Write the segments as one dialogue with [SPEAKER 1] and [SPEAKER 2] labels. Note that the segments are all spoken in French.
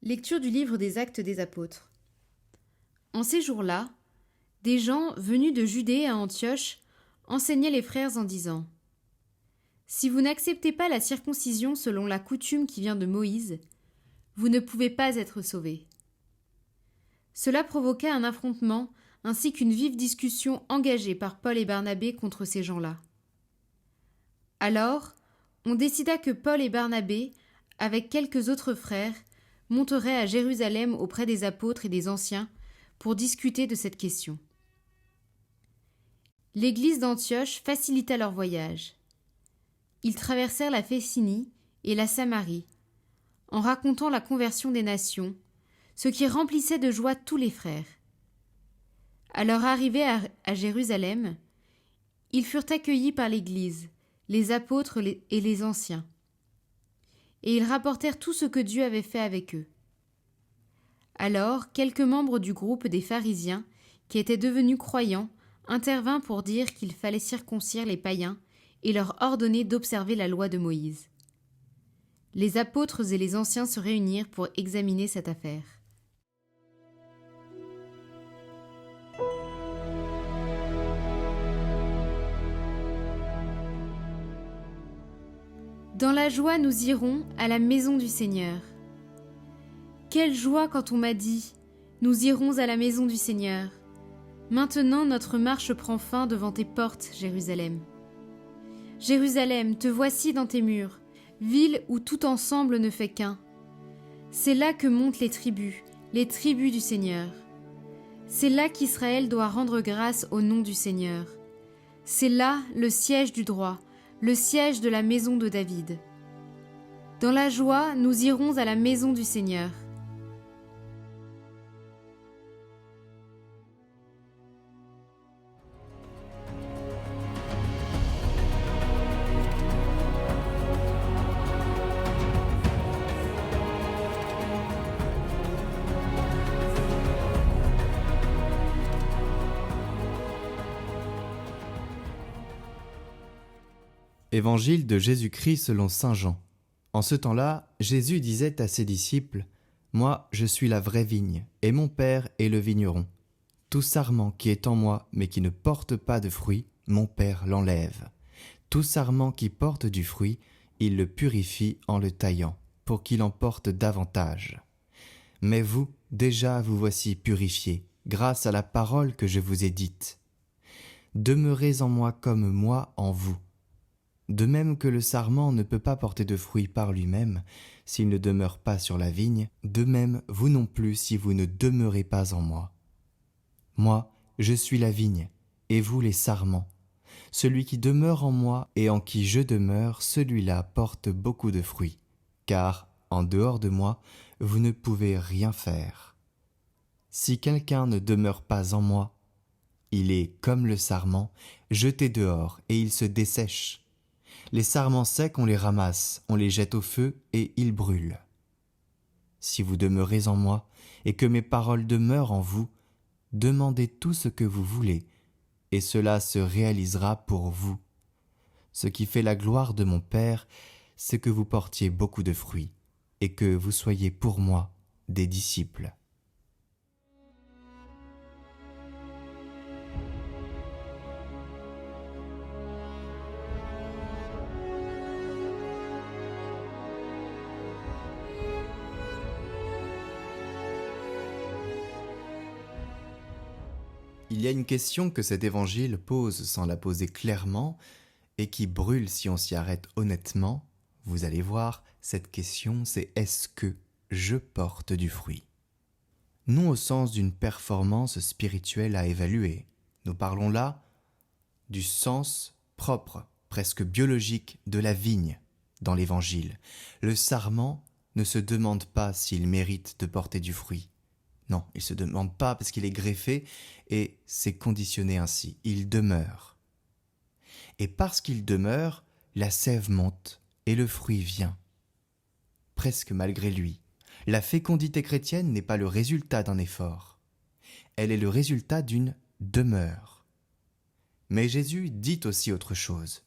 [SPEAKER 1] Lecture du livre des Actes des Apôtres. En ces jours-là, des gens venus de Judée à Antioche enseignaient les frères en disant : Si vous n'acceptez pas la circoncision selon la coutume qui vient de Moïse, vous ne pouvez pas être sauvés. Cela provoqua un affrontement ainsi qu'une vive discussion engagée par Paul et Barnabé contre ces gens-là. Alors, on décida que Paul et Barnabé, avec quelques autres frères, monteraient à Jérusalem auprès des apôtres et des anciens pour discuter de cette question. L'église d'Antioche facilita leur voyage. Ils traversèrent la Phécynie et la Samarie, en racontant la conversion des nations, ce qui remplissait de joie tous les frères. À leur arrivée à Jérusalem, ils furent accueillis par l'Église, les apôtres et les anciens. Et ils rapportèrent tout ce que Dieu avait fait avec eux. Alors, quelques membres du groupe des pharisiens, qui étaient devenus croyants, intervinrent pour dire qu'il fallait circoncire les païens et leur ordonner d'observer la loi de Moïse. Les apôtres et les anciens se réunirent pour examiner cette affaire. Dans la joie, nous irons à la maison du Seigneur. Quelle joie quand on m'a dit : nous irons à la maison du Seigneur. Maintenant notre marche prend fin devant tes portes, Jérusalem. Jérusalem, te voici dans tes murs, ville où tout ensemble ne fait qu'un. C'est là que montent les tribus du Seigneur. C'est là qu'Israël doit rendre grâce au nom du Seigneur. C'est là le siège du droit, le siège de la maison de David. Dans la joie, nous irons à la maison du Seigneur.
[SPEAKER 2] Évangile de Jésus-Christ selon saint Jean. En ce temps-là, Jésus disait à ses disciples : Moi, je suis la vraie vigne, et mon Père est le vigneron. Tout sarment qui est en moi, mais qui ne porte pas de fruit, mon Père l'enlève. Tout sarment qui porte du fruit, il le purifie en le taillant, pour qu'il en porte davantage. Mais vous, déjà vous voici purifiés, grâce à la parole que je vous ai dite. Demeurez en moi comme moi en vous. De même que le sarment ne peut pas porter de fruits par lui-même, s'il ne demeure pas sur la vigne, de même vous non plus si vous ne demeurez pas en moi. Moi, je suis la vigne, et vous les sarments. Celui qui demeure en moi et en qui je demeure, celui-là porte beaucoup de fruits, car, en dehors de moi, vous ne pouvez rien faire. Si quelqu'un ne demeure pas en moi, il est comme le sarment, jeté dehors, et il se dessèche. Les sarments secs, on les ramasse, on les jette au feu, et ils brûlent. Si vous demeurez en moi, et que mes paroles demeurent en vous, demandez tout ce que vous voulez, et cela se réalisera pour vous. Ce qui fait la gloire de mon Père, c'est que vous portiez beaucoup de fruits, et que vous soyez pour moi des disciples. Il y a une question que cet évangile pose sans la poser clairement et qui brûle si on s'y arrête honnêtement. Vous allez voir, cette question c'est « Est-ce que je porte du fruit ?» Non au sens d'une performance spirituelle à évaluer. Nous parlons là du sens propre, presque biologique de la vigne dans l'évangile. Le sarment ne se demande pas s'il mérite de porter du fruit. Non, il ne se demande pas parce qu'il est greffé et c'est conditionné ainsi. Il demeure. Et parce qu'il demeure, la sève monte et le fruit vient. Presque malgré lui. La fécondité chrétienne n'est pas le résultat d'un effort. Elle est le résultat d'une demeure. Mais Jésus dit aussi autre chose.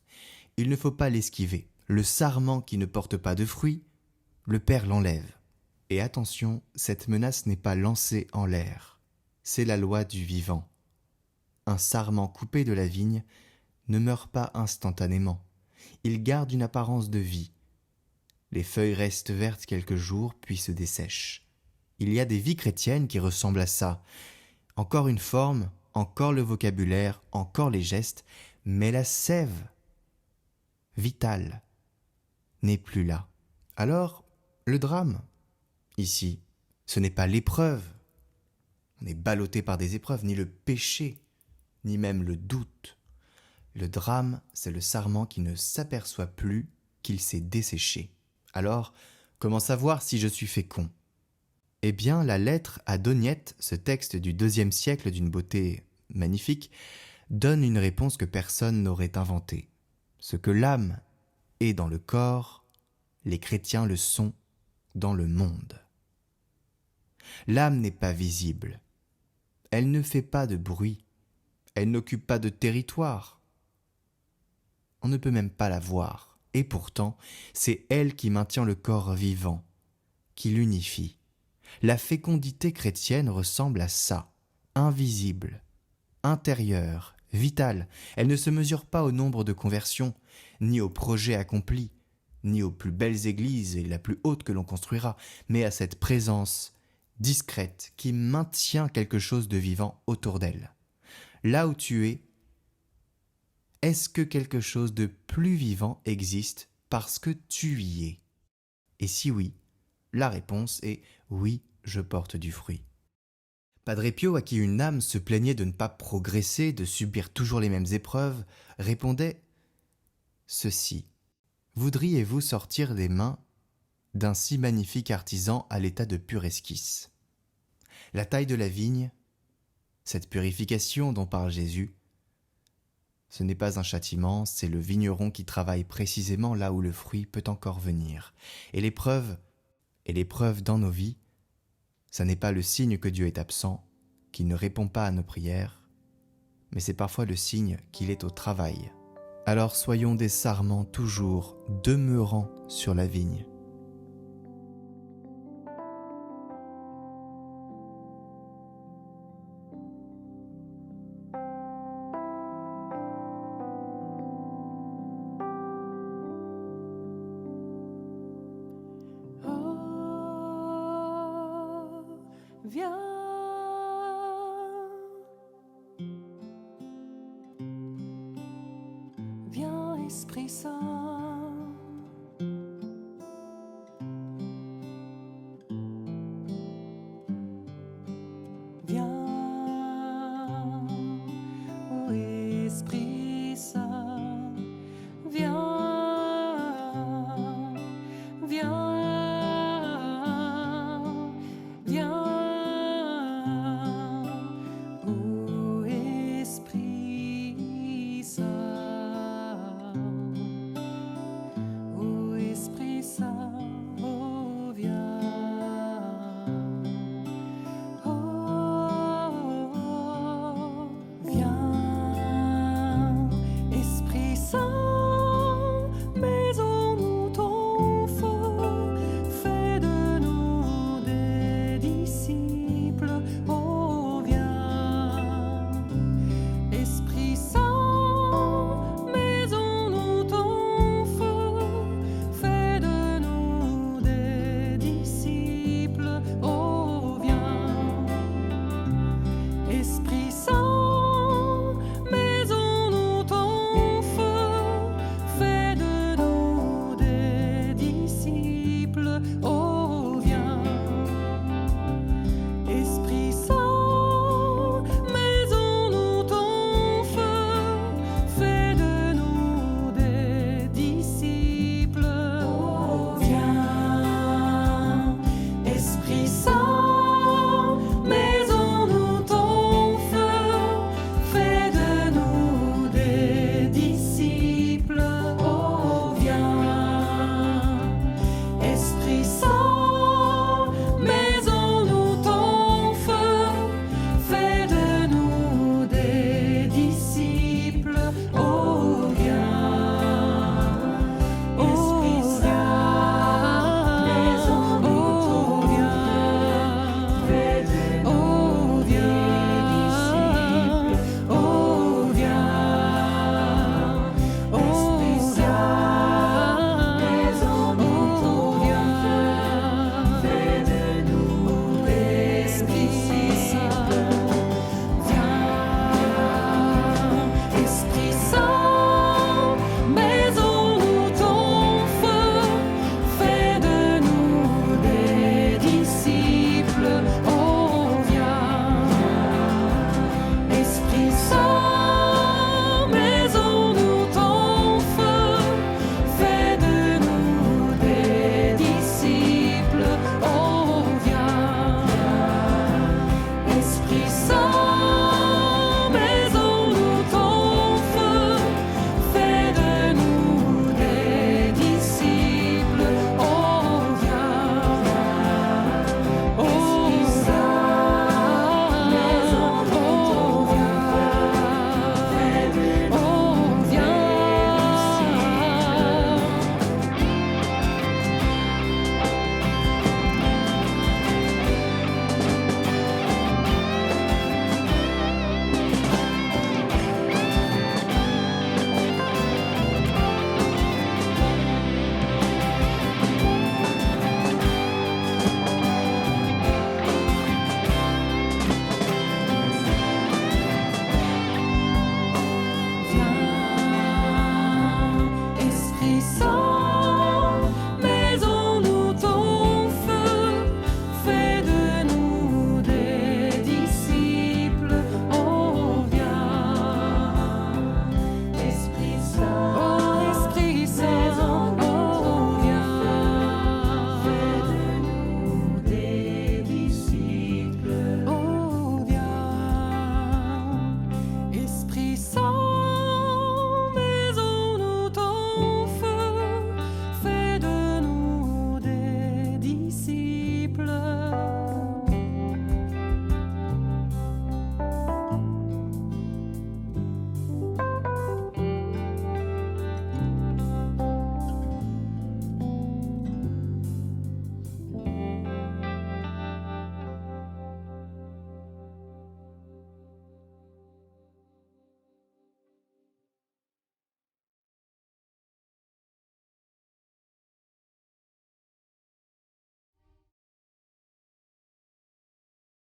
[SPEAKER 2] Il ne faut pas l'esquiver. Le sarment qui ne porte pas de fruit, le Père l'enlève. Et attention, cette menace n'est pas lancée en l'air. C'est la loi du vivant. Un sarment coupé de la vigne ne meurt pas instantanément. Il garde une apparence de vie. Les feuilles restent vertes quelques jours, puis se dessèchent. Il y a des vies chrétiennes qui ressemblent à ça. Encore une forme, encore le vocabulaire, encore les gestes, mais la sève vitale n'est plus là. Alors, le drame, ici, ce n'est pas l'épreuve. On est ballotté par des épreuves, ni le péché, ni même le doute. Le drame, c'est le sarment qui ne s'aperçoit plus qu'il s'est desséché. Alors, comment savoir si je suis fécond ? Eh bien, la lettre à Doniette, ce texte du IIe siècle d'une beauté magnifique, donne une réponse que personne n'aurait inventée. Ce que l'âme est dans le corps, les chrétiens le sont dans le monde. L'âme n'est pas visible. Elle ne fait pas de bruit. Elle n'occupe pas de territoire. On ne peut même pas la voir. Et pourtant, c'est elle qui maintient le corps vivant, qui l'unifie. La fécondité chrétienne ressemble à ça, invisible, intérieure, vitale. Elle ne se mesure pas au nombre de conversions, ni aux projets accomplis, ni aux plus belles églises et la plus haute que l'on construira, mais à cette présence discrète qui maintient quelque chose de vivant autour d'elle. Là où tu es, est-ce que quelque chose de plus vivant existe parce que tu y es ? Et si oui, la réponse est oui, je porte du fruit. Padre Pio, à qui une âme se plaignait de ne pas progresser, de subir toujours les mêmes épreuves, répondait ceci. Voudriez-vous sortir des mains d'un si magnifique artisan à l'état de pure esquisse ? La taille de la vigne, cette purification dont parle Jésus, ce n'est pas un châtiment, c'est le vigneron qui travaille précisément là où le fruit peut encore venir. Et l'épreuve dans nos vies, ça n'est pas le signe que Dieu est absent, qu'il ne répond pas à nos prières, mais c'est parfois le signe qu'il est au travail. Alors soyons des sarments toujours demeurant sur la vigne.
[SPEAKER 3] Viens, viens Esprit Saint, viens, ô Esprit